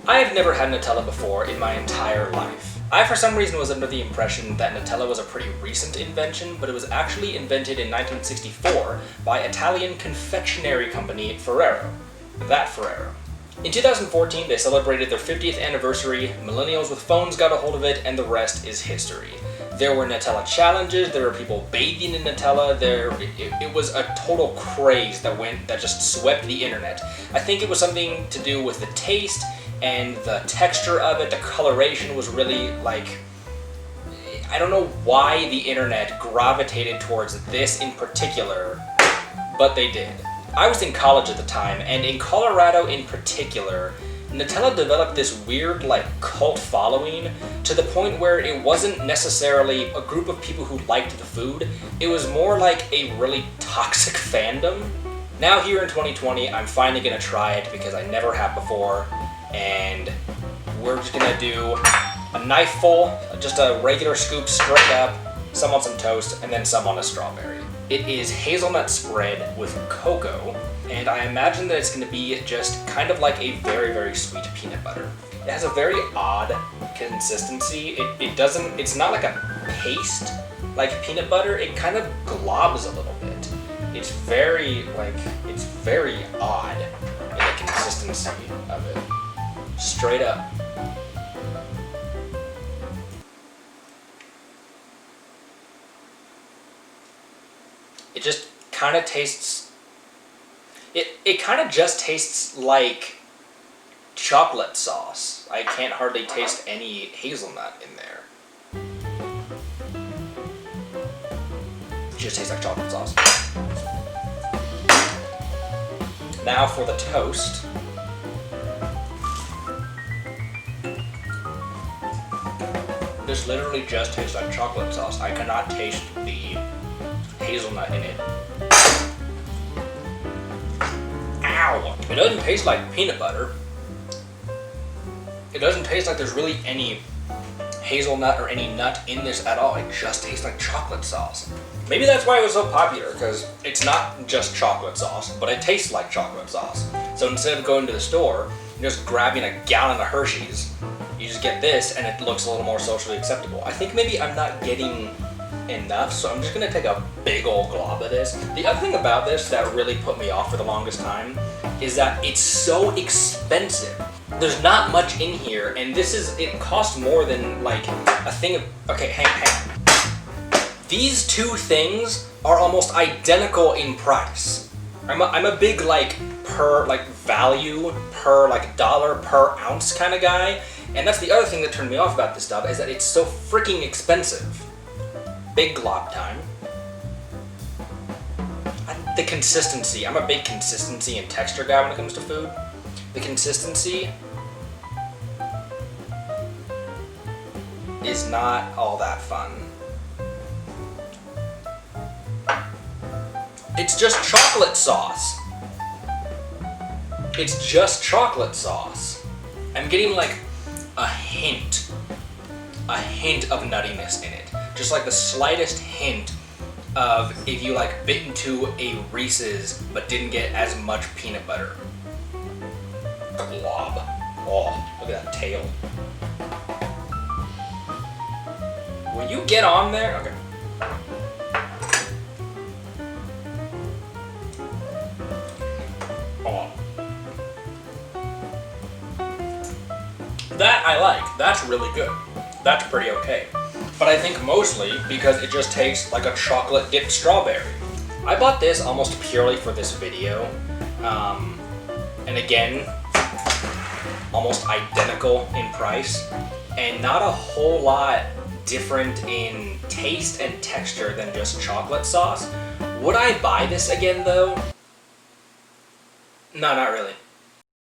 I have never had Nutella before in my entire life. I for some reason was under the impression that Nutella was a pretty recent invention, but it was actually invented in 1964 by Italian confectionery company Ferrero. That Ferrero. In 2014, they celebrated their 50th anniversary, millennials with phones got a hold of it, and the rest is history. There were Nutella challenges, there were people bathing in Nutella, it was a total craze that just swept the internet. I think it was something to do with the taste and the texture of it. The coloration was really like, I don't know why the internet gravitated towards this in particular, but they did. I was in college at the time, and in Colorado in particular, Nutella developed this weird, like, cult following to the point where it wasn't necessarily a group of people who liked the food, it was more like a really toxic fandom. Now here in 2020, I'm finally gonna try it because I never have before, and we're just gonna do a knifeful, just a regular scoop straight up, some on some toast, and then some on a strawberry. It is hazelnut spread with cocoa, and I imagine that it's going to be just kind of like a very, very sweet peanut butter. It has a very odd consistency. It's not like a paste like peanut butter. It kind of globs a little bit. It's very odd in the consistency of it. Straight up. It just kind of tastes, it kind of just tastes like chocolate sauce. I can't hardly taste any hazelnut in there. It just tastes like chocolate sauce. Now for the toast. This literally just tastes like chocolate sauce. I cannot taste the hazelnut in it. Ow! It doesn't taste like peanut butter. It doesn't taste like there's really any hazelnut or any nut in this at all. It just tastes like chocolate sauce. Maybe that's why it was so popular, because it's not just chocolate sauce, but it tastes like chocolate sauce. So instead of going to the store and just grabbing a gallon of Hershey's, you just get this and it looks a little more socially acceptable. I think maybe I'm not getting enough, so I'm just gonna take a big old glob of this. The other thing about this that really put me off for the longest time is that it's so expensive. There's not much in here, and it costs more than like a thing of, okay, hang on. These two things are almost identical in price. I'm a big value per dollar per ounce kind of guy, and that's the other thing that turned me off about this stuff, is that it's so freaking expensive. Big glob time. The consistency. I'm a big consistency and texture guy when it comes to food. The consistency is not all that fun. It's just chocolate sauce. It's just chocolate sauce. I'm getting like a hint of nuttiness in it. Just like the slightest hint of if you like bit into a Reese's but didn't get as much peanut butter. Glob. Oh, look at that tail. Will you get on there? Okay. Oh. That I like. That's really good. That's pretty okay. But I think mostly because it just tastes like a chocolate dipped strawberry. I bought this almost purely for this video. And again, almost identical in price, and not a whole lot different in taste and texture than just chocolate sauce. Would I buy this again though? No, not really.